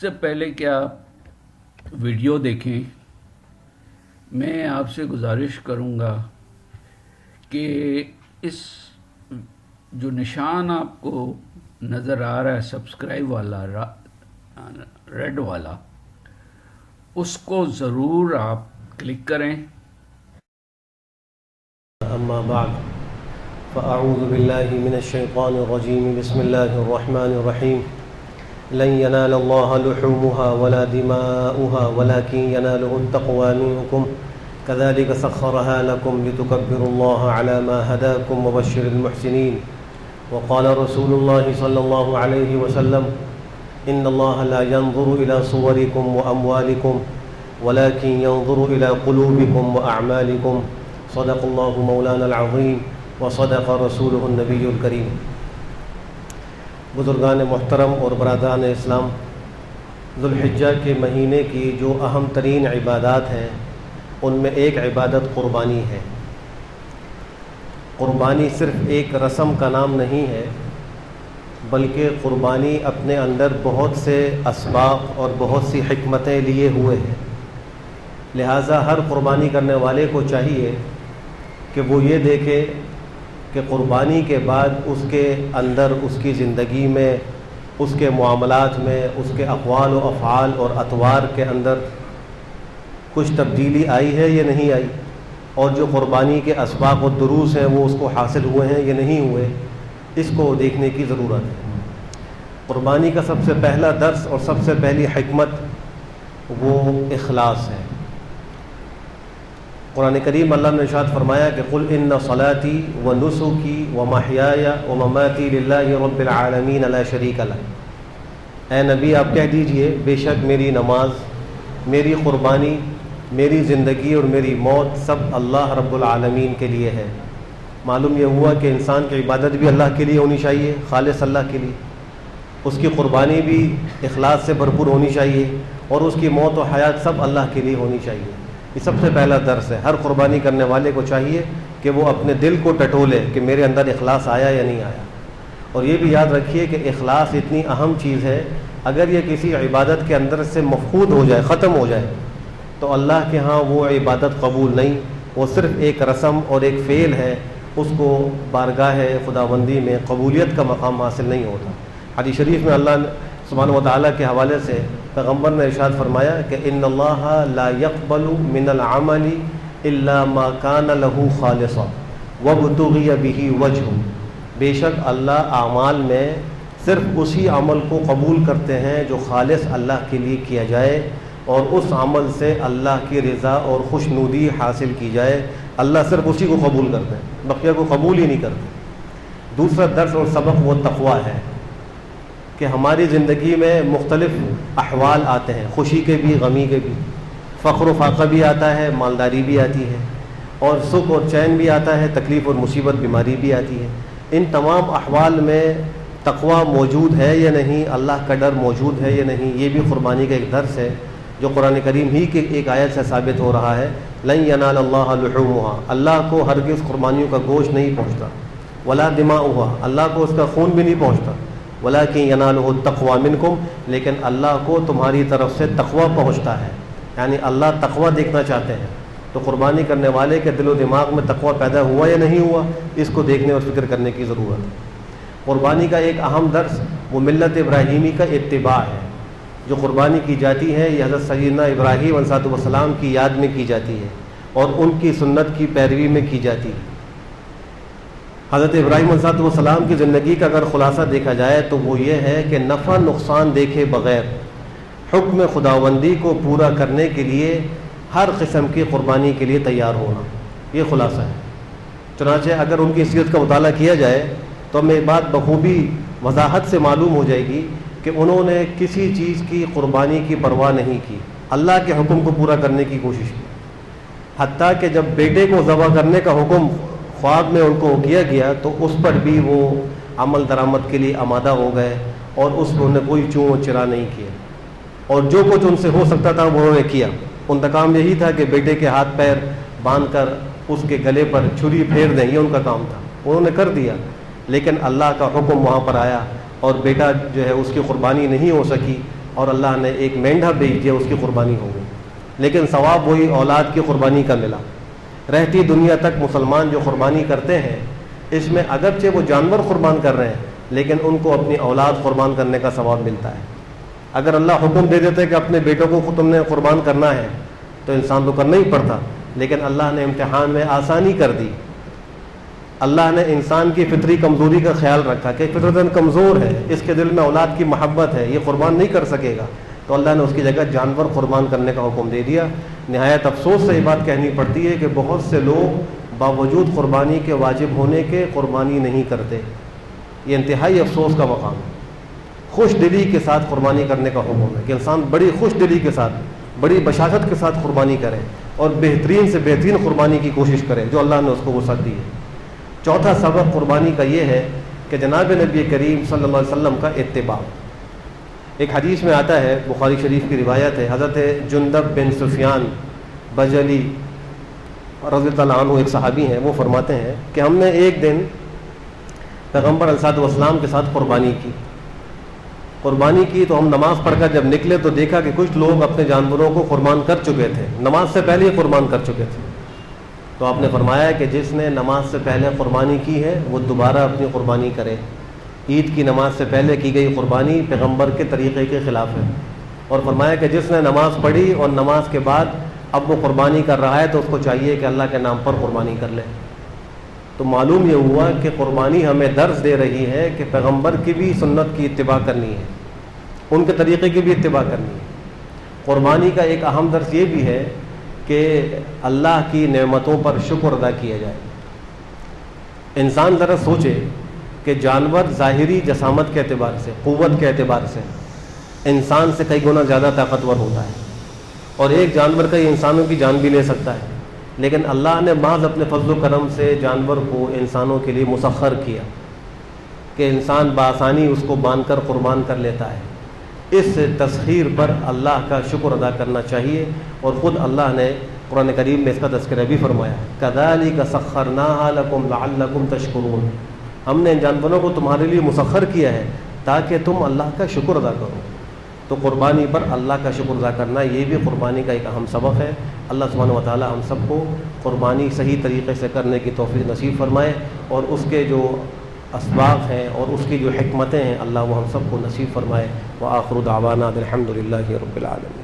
سے پہلے کہ آپ ویڈیو دیکھیں، میں آپ سے گزارش کروں گا کہ اس جو نشان آپ کو نظر آ رہا ہے سبسکرائب والا ریڈ والا، اس کو ضرور آپ کلک کریں۔ أما بعد فأعوذ بالله من الشيطان الرجيم بسم الله الرحمن الرحيم لن ينال الله لحومها ولا دماؤها ولكن يناله التقوى منكم كذلك سخرها لكم لتكبروا الله على ما هداكم وبشر المحسنين وقال رسول الله صلى الله عليه وسلم إن الله لا ينظر إلى صوركم وأموالكم ولكن ينظر إلى قلوبكم وأعمالكم صدق الله مولانا العظيم وصدق رسوله النبي الكريم۔ بزرگان محترم اور برادران اسلام، ذوالحجہ کے مہینے کی جو اہم ترین عبادات ہیں ان میں ایک عبادت قربانی ہے۔ قربانی صرف ایک رسم کا نام نہیں ہے، بلکہ قربانی اپنے اندر بہت سے اسباق اور بہت سی حکمتیں لیے ہوئے ہیں۔ لہٰذا ہر قربانی کرنے والے کو چاہیے کہ وہ یہ دیکھے کہ قربانی کے بعد اس کے اندر، اس کی زندگی میں، اس کے معاملات میں، اس کے اقوال و افعال اور اطوار کے اندر کچھ تبدیلی آئی ہے یا نہیں آئی، اور جو قربانی کے اسباق و دروس ہیں وہ اس کو حاصل ہوئے ہیں یا نہیں ہوئے، اس کو دیکھنے کی ضرورت ہے۔ قربانی کا سب سے پہلا درس اور سب سے پہلی حکمت وہ اخلاص ہے۔ قرآن کریم اللہ نے ارشاد فرمایا کہ قل ان صلاتی و نسکی و محیای و مماتی للہ رب العالمین لا شریک لہ۔ اے نبی آپ کہہ دیجئے بے شک میری نماز، میری قربانی، میری زندگی اور میری موت سب اللہ رب العالمین کے لیے ہے۔ معلوم یہ ہوا کہ انسان کی عبادت بھی اللہ کے لیے ہونی چاہیے، خالص اللہ کے لیے، اس کی قربانی بھی اخلاص سے بھرپور ہونی چاہیے، اور اس کی موت و حیات سب اللہ کے لیے ہونی چاہیے۔ یہ سب سے پہلا درس ہے۔ ہر قربانی کرنے والے کو چاہیے کہ وہ اپنے دل کو ٹٹولے کہ میرے اندر اخلاص آیا یا نہیں آیا، اور یہ بھی یاد رکھیے کہ اخلاص اتنی اہم چیز ہے، اگر یہ کسی عبادت کے اندر سے مفقود ہو جائے، ختم ہو جائے، تو اللہ کے ہاں وہ عبادت قبول نہیں، وہ صرف ایک رسم اور ایک فعل ہے، اس کو بارگاہ خداوندی میں قبولیت کا مقام حاصل نہیں ہوتا۔ حدیث شریف میں اللہ سبحانہ و تعالیٰ کے حوالے سے پیغمبر نے ارشاد فرمایا کہ ان اللہ لا يقبل من العمل الا ما كان له خالصا وابتغي به وجهه۔ بے شک اللہ اعمال میں صرف اسی عمل کو قبول کرتے ہیں جو خالص اللہ کے لیے کیا جائے، اور اس عمل سے اللہ کی رضا اور خوشنودی حاصل کی جائے۔ اللہ صرف اسی کو قبول کرتے ہیں، بقیہ کو قبول ہی نہیں کرتے۔ دوسرا درس اور سبق وہ تقویٰ ہے کہ ہماری زندگی میں مختلف احوال آتے ہیں، خوشی کے بھی، غمی کے بھی، فخر و فاقہ بھی آتا ہے، مالداری بھی آتی ہے، اور سکھ اور چین بھی آتا ہے، تکلیف اور مصیبت، بیماری بھی آتی ہے۔ ان تمام احوال میں تقویٰ موجود ہے یا نہیں، اللہ کا ڈر موجود ہے یا نہیں، یہ بھی قربانی کا ایک درس ہے جو قرآن کریم ہی کے ایک آیت سے ثابت ہو رہا ہے۔ لن ینال اللہ لحومها، اللہ کو ہرگز قربانیوں کا گوشت نہیں پہنچتا، ولا دماؤها، اللہ کو اس کا خون بھی نہیں پہنچتا، ولیکن ینالہ التقوی منکم، لیکن اللہ کو تمہاری طرف سے تقوی پہنچتا ہے، یعنی اللہ تقوی دیکھنا چاہتے ہیں۔ تو قربانی کرنے والے کے دل و دماغ میں تقوی پیدا ہوا یا نہیں ہوا، اس کو دیکھنے اور فکر کرنے کی ضرورت ہے۔ قربانی کا ایک اہم درس وہ ملت ابراہیمی کا اتباع ہے۔ جو قربانی کی جاتی ہے یہ حضرت سیدنا ابراہیم علیہ السلام کی یاد میں کی جاتی ہے، اور ان کی سنت کی پیروی میں کی جاتی ہے۔ حضرت ابراہیم علیہ السلام کی زندگی کا اگر خلاصہ دیکھا جائے تو وہ یہ ہے کہ نفع نقصان دیکھے بغیر حکم خداوندی کو پورا کرنے کے لیے ہر قسم کی قربانی کے لیے تیار ہونا، یہ خلاصہ ہے۔ چنانچہ اگر ان کی سیرت کا مطالعہ کیا جائے تو ہمیں بات بخوبی وضاحت سے معلوم ہو جائے گی کہ انہوں نے کسی چیز کی قربانی کی پرواہ نہیں کی، اللہ کے حکم کو پورا کرنے کی کوشش کی۔ حتیٰ کہ جب بیٹے کو ذبح کرنے کا حکم خواب میں ان کو کیا گیا تو اس پر بھی وہ عمل درآمد کے لیے آمادہ ہو گئے، اور اس پر انہوں نے کوئی چوں چرا نہیں کیا، اور جو کچھ ان سے ہو سکتا تھا وہ انہوں نے کیا۔ ان کا کام یہی تھا کہ بیٹے کے ہاتھ پیر باندھ کر اس کے گلے پر چھری پھیر دیں، یہ ان کا کام تھا، انہوں نے کر دیا۔ لیکن اللہ کا حکم وہاں پر آیا اور بیٹا جو ہے اس کی قربانی نہیں ہو سکی، اور اللہ نے ایک مینڈھا بیچ دیا، اس کی قربانی ہو گئی، لیکن ثواب وہی اولاد کی قربانی کا ملا۔ رہتی دنیا تک مسلمان جو قربانی کرتے ہیں، اس میں اگرچہ وہ جانور قربان کر رہے ہیں لیکن ان کو اپنی اولاد قربان کرنے کا ثواب ملتا ہے۔ اگر اللہ حکم دے دیتے کہ اپنے بیٹوں کو تم نے قربان کرنا ہے تو انسان تو کرنا ہی پڑتا، لیکن اللہ نے امتحان میں آسانی کر دی۔ اللہ نے انسان کی فطری کمزوری کا خیال رکھا کہ فطرتاً کمزور ہے، اس کے دل میں اولاد کی محبت ہے، یہ قربان نہیں کر سکے گا، تو اللہ نے اس کی جگہ جانور قربان کرنے کا حکم دے دیا۔ نہایت افسوس سے یہ بات کہنی پڑتی ہے کہ بہت سے لوگ باوجود قربانی کے واجب ہونے کے قربانی نہیں کرتے۔ یہ انتہائی افسوس کا مقام ہے۔ خوش دلی کے ساتھ قربانی کرنے کا حکم ہے کہ انسان بڑی خوش دلی کے ساتھ، بڑی بشاشت کے ساتھ قربانی کرے اور بہترین سے بہترین قربانی کی کوشش کرے جو اللہ نے اس کو وسعت دی ہے۔ چوتھا سبق قربانی کا یہ ہے کہ جناب نبی کریم صلی اللہ علیہ وسلم کا اتباع۔ ایک حدیث میں آتا ہے، بخاری شریف کی روایت ہے، حضرت جندب بن سفیان بجلی رضی اللہ عنہ ایک صحابی ہیں، وہ فرماتے ہیں کہ ہم نے ایک دن پیغمبر علیہ الصلوۃ والسلام کے ساتھ قربانی کی تو ہم نماز پڑھ کر جب نکلے تو دیکھا کہ کچھ لوگ اپنے جانوروں کو قربان کر چکے تھے، نماز سے پہلے ہی قربان کر چکے تھے۔ تو آپ نے فرمایا کہ جس نے نماز سے پہلے قربانی کی ہے وہ دوبارہ اپنی قربانی کرے۔ عید کی نماز سے پہلے کی گئی قربانی پیغمبر کے طریقے کے خلاف ہے، اور فرمایا کہ جس نے نماز پڑھی اور نماز کے بعد اب وہ قربانی کر رہا ہے تو اس کو چاہیے کہ اللہ کے نام پر قربانی کر لے۔ تو معلوم یہ ہوا کہ قربانی ہمیں درس دے رہی ہے کہ پیغمبر کی بھی سنت کی اتباع کرنی ہے، ان کے طریقے کی بھی اتباع کرنی ہے۔ قربانی کا ایک اہم درس یہ بھی ہے کہ اللہ کی نعمتوں پر شکر ادا کیا جائے۔ انسان ذرا سوچے کہ جانور ظاہری جسامت کے اعتبار سے، قوت کے اعتبار سے انسان سے کئی گنا زیادہ طاقتور ہوتا ہے، اور ایک جانور کئی انسانوں کی جان بھی لے سکتا ہے، لیکن اللہ نے محض اپنے فضل و کرم سے جانور کو انسانوں کے لیے مسخر کیا کہ انسان بآسانی اس کو باندھ کر قربان کر لیتا ہے۔ اس تسخیر پر اللہ کا شکر ادا کرنا چاہیے، اور خود اللہ نے قرآن کریم میں اس کا تذکرہ بھی فرمایا، کذالک سخرناھا لکم لعلکم تشکرون، ہم نے ان جانوروں کو تمہارے لیے مسخر کیا ہے تاکہ تم اللہ کا شکر ادا کرو۔ تو قربانی پر اللہ کا شکر ادا کرنا یہ بھی قربانی کا ایک اہم سبق ہے۔ اللہ سبحانہ و تعالی ہم سب کو قربانی صحیح طریقے سے کرنے کی توفیق نصیب فرمائے، اور اس کے جو اسباق ہیں اور اس کی جو حکمتیں ہیں اللہ وہ ہم سب کو نصیب فرمائے۔ وآخر دعوانا الحمد للہ رب العالمین۔